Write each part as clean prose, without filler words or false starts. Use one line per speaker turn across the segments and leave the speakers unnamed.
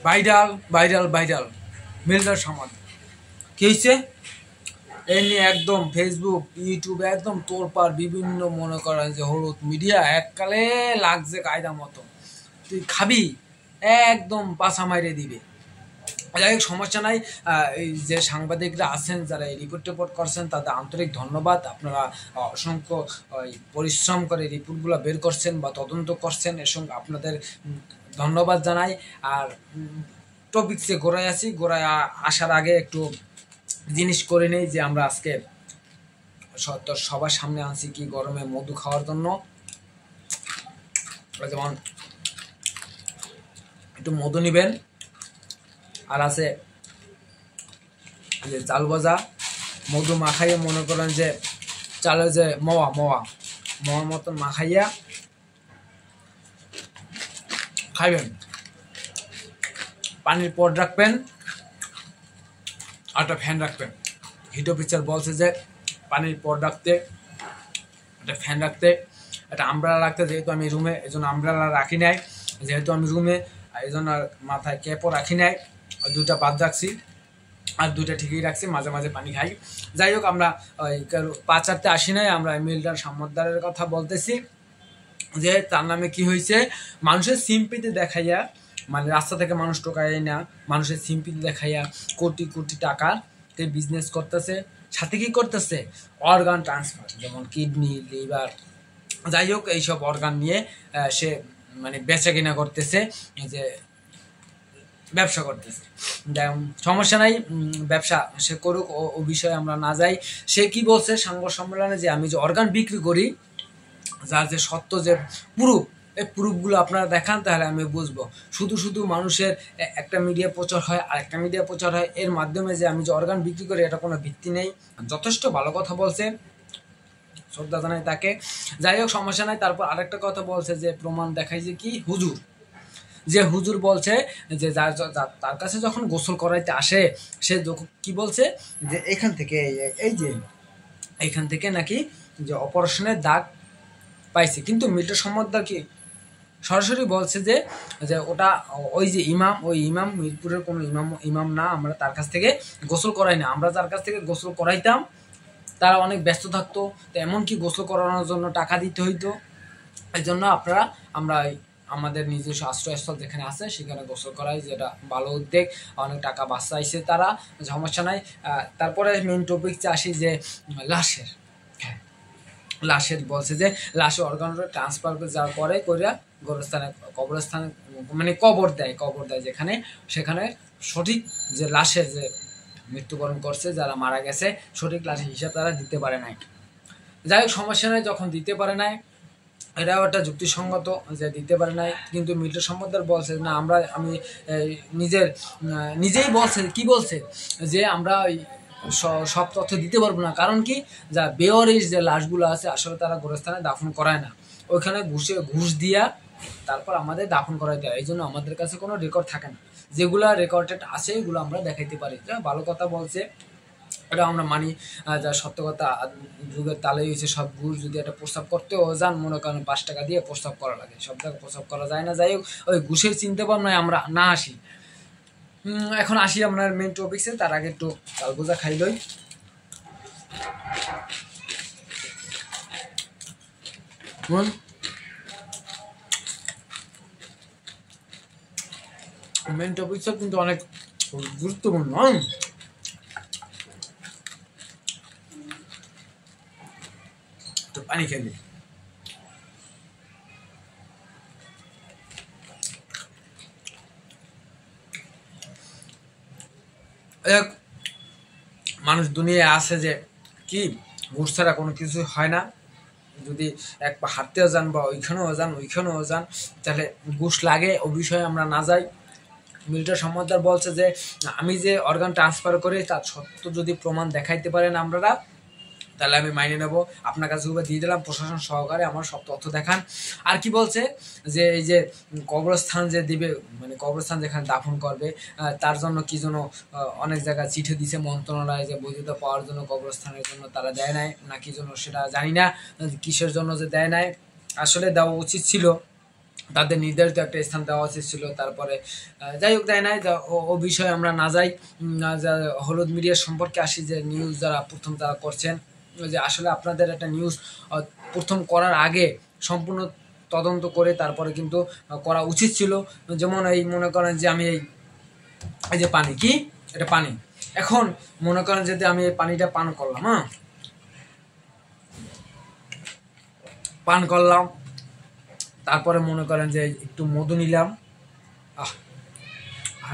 Viral viral viral Milton Samad কি হয়েছে এই নিয়ে একদম ফেসবুক ইউটিউবে একদম তোরপার বিভিন্ন মনে করেন যে হলুদ মিডিয়া এককালে লাগছে কায়দা মতো তুই খাবি একদম পাছা মাইরে দিবে। যাই হোক সমস্যা নাই। এই যে সাংবাদিকরা আছেন যারা এই রিপোর্ট করছেন তাদের আন্তরিক ধন্যবাদ। আপনারা অসংখ্য পরিশ্রম করে রিপোর্টগুলো বের করছেন বা তদন্ত করছেন, এর সঙ্গে আপনাদের ধন্যবাদ জানাই। আর টপিকসে গোড়ায় আছি, গোড়ায় আসার আগে একটু জিনিস করে নেই যে আমরা আজকে সবার সামনে আনছি কি গরমে মধু খাওয়ার জন্য। যেমন একটু মধু নিবেন, আর আছে যে চাল ভাজা মধু মাখাইয়া মনে করেন যে চালের যে মোয়ার মতন মাখাইয়া খাইবেন। পানির পট রাখবেন আর একটা ফ্যান রাখবেন। হিট অফিসার বলছে যে পানির পট রাখতে, একটা ফ্যান রাখতে, একটা আমব্রেলা রাখতে। যেহেতু আমি রুমে এই জন্য আমব্রেলা রাখি নাই, যেহেতু আমি রুমে এই জন্য মাথায় ক্যাপও রাখি নাই, দুটা বাদ রাখছি আর দুইটা ঠিকই রাখছি, মাঝে মাঝে পানি খাই। যাই হোক আমরা পাচারতে আসি নাই, আমরা মিল্টন সামদ্দারের কথা বলতেছি যে তার নামে কি হয়েছে, মানুষের সিম্পিতে দেখাইয়া, মানে রাস্তা থেকে মানুষ টোকাই না, মানুষের সিম্পিতে দেখাইয়া কোটি কোটি টাকা বিজনেস করতেছে। সাথে কি করতেছে, অর্গান ট্রান্সফার, যেমন কিডনি, লিভার, যাই হোক এইসব অর্গান নিয়ে সে মানে বেচা কিনা করতেছে, যে ব্যবসা করতেছে। সমস্যা নাই, ব্যবসা সে করুক, ও বিষয়ে আমরা না যাই। সে কি বলছে সংবাদ সম্মেলনে, যে আমি যে অর্গান বিক্রি করি, যার যে সত্য যে প্রুফ, এই প্রুফগুলো আপনারা দেখান তাহলে আমি বুঝবো। শুধু মানুষের একটা মিডিয়া প্রচার হয় আর একটা মিডিয়া প্রচার হয়, এর মাধ্যমে যে আমি যে অর্গান বিক্রি করি এটা কোনো ভিত্তি নেই। যথেষ্ট ভালো কথা বলছে, শ্রদ্ধা জানাই তাকে। যাই হোক সমস্যা নাই। তারপর আরেকটা কথা বলছে যে প্রমাণ দেখাই যে কি হুজুর, যে হুজুর বলছে যে তার কাছে যখন গোসল করাইতে আসে, সে কি বলছে যে এখান থেকে এই যে এইখান থেকে নাকি যে অপারেশনের দাগ পাইছে, কিন্তু মিল্টন সামদ্দার কি সরাসরি বলছে যে ওটা ওই যে ইমাম, ওই ইমাম মিরপুরের কোনো ইমাম না, আমরা তার কাছ থেকে গোসল করাই না। আমরা যার কাছ থেকে গোসল করাইতাম তারা অনেক ব্যস্ত থাকতো, তো এমনকি গোসল করানোর জন্য টাকা দিতে হইতো। এই জন্য আমরা আমাদের নিজস্ব আশ্রয়স্থল যেখানে আছে সেখানে গোসল করাই, যেটা ভালো উদ্যোগ, অনেক টাকা বাঁচাইছে তারা, সমস্যা নাই। তারপরে মেইন টপিকটা আসি যে লাশের। হ্যাঁ, লাশের বলছে যে লাশে অর্গানটা ট্রান্সফার যাওয়ার পরে কইরা কবরস্থানে মানে কবর দেয়, যেখানে সেখানে সঠিক যে লাশের যে মৃত্যুবরণ করছে, যারা মারা গেছে, সঠিক লাশের হিসাব তারা দিতে পারে নাই। যাই হোক সমস্যা নাই, যখন দিতে পারে নাই এটাও একটা যুক্তিসঙ্গত যে দিতে পারে নাই। কিন্তু মিল্টন সামদ্দার বলছে না, আমি নিজেই বলছে, কি বলছে যে আমরা সব তথ্য দিতে পারবো না। কারণ কি, যা বেওয়ারিশ যে লাশগুলো আছে আসলে তারা গোরস্থানে দাফন করায় না, ওইখানে ঘুষ দিয়া তারপর আমাদের দাফন করাই দেয়। এই জন্য আমাদের কাছে কোনো রেকর্ড থাকে না, যেগুলো রেকর্ডেড আছে এগুলো আমরা দেখাইতে পারি। ভালো কথা বলছে, এটা আমরা মানি। যা সত্য কথা, যুগের তালে হয়েছে সব ঘুষ। যদি একটা প্রস্তাব করতেও যান, মনে করেন 5 টাকা দিয়ে প্রস্তাব করা লাগে, সব জায়গায় প্রস্তাব করা যায় না। যাই হোক ওই ঘুষের চিন্তা ভাবনায় আমরা না আসি। এখন আসি আপনার মেন টপিক্সে, তার আগে একটু চাল ভাজা খাই লই। মেন টপিক্স কিন্তু অনেক গুরুত্বপূর্ণ। তো পানি খেলি। মানুষ দুনিয়ায় আছে যে কি ঘুষ ছাড়া কোনো কিছু হয় না। যদি এক পা হাঁটতেও যান বা ওইখানেও যান তাহলে ঘুষ লাগে, ও বিষয়ে আমরা না যাই। মিল্টন সামদ্দার বলছে যে আমি যে অর্গান ট্রান্সফার করি তার সত্য যদি প্রমাণ দেখাইতে পারেন আপনারা, তাহলে আমি মাইনে নেব। আপনার কাছে দিয়ে দিলাম প্রশাসন সহকারে, আমার সব তথ্য দেখান। আর কি বলছে যে এই যে কবরস্থান যে দিবে, মানে কবরস্থান যেখানে দাফন করবে তার জন্য কি জন্য অনেক জায়গায় চিঠি দিছে মন্ত্রণালয়, যে বৈধতা পাওয়ার জন্য কবরস্থানের জন্য তারা দেয় নাই, না কি জন্য সেটা জানি না, কিসের জন্য যে দেয় নাই, আসলে দেওয়া উচিত ছিল। তাদের নির্ধারিত একটা স্থান দেওয়া উচিত ছিল। তারপরে যাই হোক দেয় নাই, ও বিষয়ে আমরা না যাই, হলুদ মিডিয়া সম্পর্কে আসি। যে নিউজ যারা প্রথম তারা করছেন, যে আসলে আপনাদের একটা নিউজ প্রথম করার আগে সম্পূর্ণ তদন্ত করে তারপরে কিন্তু করা উচিত ছিল। যেমন এই মনে করেন যে আমি এই যে পানি, কি এটা পানি, এখন মনে করেন যদি আমি এই পানিটা পান করলাম, পান করলাম, তারপরে মনে করেন যে একটু মধু নিলাম,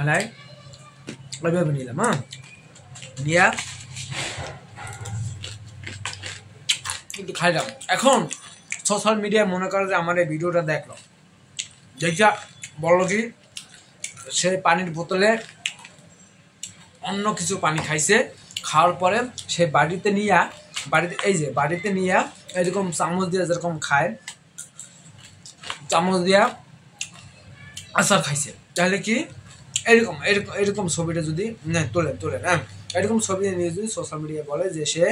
নাই ওইভাবে নিলাম, নিয়ে কিন্তু খাইলাম। এখন সোশ্যাল মিডিয়ায় মনে করে যে আমার এই ভিডিওটা দেখলো, দেখা বললো কি সে পানির বোতলে অন্য কিছু পানি খাইছে, খাওয়ার পরে সে বাড়িতে নিয়ে এরকম চামচ দিয়ে যেরকম খায়, চামচ দিয়া আচার খাইছে। তাহলে কি এরকম এরকম এরকম ছবিটা যদি তোলেন এরকম ছবি নিয়ে যদি সোশ্যাল মিডিয়ায় বলে যে সে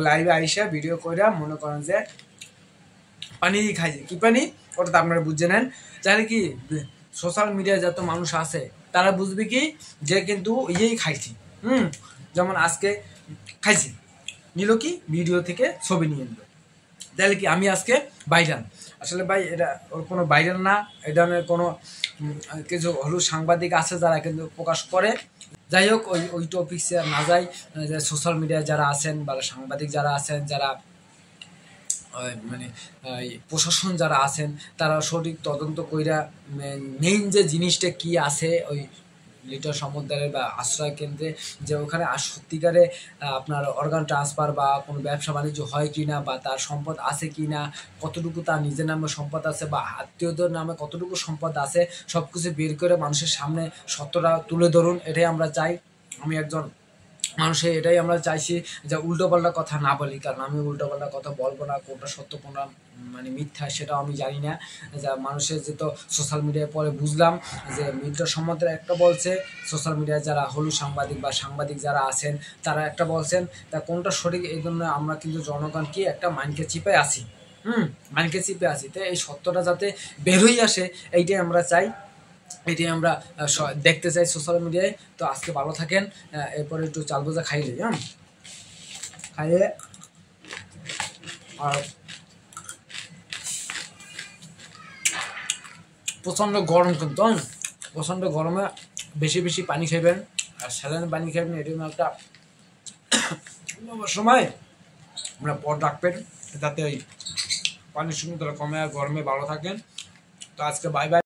লাইভে আইসা ভিডিও করে মনে করেন যে পানি খাইছে, কি পানি ওটা তো আপনারা বুঝে নেন। তাহলে কি সোশ্যাল মিডিয়ায় যত মানুষ আছে তারা বুঝবে কি যে কিন্তু ইয়েই খাইছি। যেমন আজকে খাইছি, নিল কি ভিডিও থেকে ছবি নিয়ে নিল, তাহলে কি আমি আজকে ভাইরাল। আসলে ভাই এটা ওর কোনো ভাইরাল না, এই ধরনের কোনো কিছু হলুদ সাংবাদিক আছে যারা কিন্তু প্রকাশ করে। যাই হোক ওই টপিক্সে আর না যাই, যে সোশ্যাল মিডিয়ায় যারা আছেন বা সাংবাদিক যারা আছেন, যারা মানে প্রশাসন যারা আছেন, তারা সঠিক তদন্ত কইরা মেইন যে জিনিসটা কি আছে ওই লিটন সমুদ্রের বা আশ্রয় কেন্দ্রে, যে ওখানে সত্যিকারে আপনার অর্গান ট্রান্সফার বা কোনো ব্যবসা বাণিজ্য হয় কি না, বা তার সম্পদ আছে কি না, কতটুকু তার নিজের নামে সম্পদ আছে বা আত্মীয়দের নামে কতটুকু সম্পদ আছে, সব কিছু বের করে মানুষের সামনে সত্যটা তুলে ধরুন, এটাই আমরা চাই। আমি একজন মানুষের এটাই আমরা চাইছি যে উল্টোপাল্টা কথা না বলি, কারণ আমি উল্টোপাল্টা কথা বলবো না, কোনটা সত্য কোনটা মানে মিথ্যা সেটাও আমি জানি না। যা মানুষের যে তো সোশ্যাল মিডিয়ায় পরে বুঝলাম যে মিডিয়া সম্বন্ধে একটা বলছে, সোশ্যাল মিডিয়ায় যারা হলুদ সাংবাদিক বা সাংবাদিক যারা আছেন তারা একটা বলছেন, তা কোনটা সঠিক এই জন্য আমরা কিন্তু জনগণ কি একটা মাইন্ডকে চিপে আছি, মাইন্ডকে চিপে আছি। তো এই সত্যটা যাতে বেরোই আসে এইটাই আমরা চাই, এটাই আমরা দেখতে চাই সোশ্যাল মিডিয়ায়। তো আজকে ভালো থাকেন, এরপরে একটু চাল ভাজা খাইলে খাইয়ে আর প্রচণ্ড গরম, কিন্তু প্রচণ্ড গরমে বেশি বেশি পানি খাইবেন আর স্যালাইন পানি খাইবেন, এটা একটা সময় আমরা পর রাখবেন যাতে ওই পানির সমুদ্র কমে আর গরমে ভালো থাকেন। তো আজকে বাই বাই।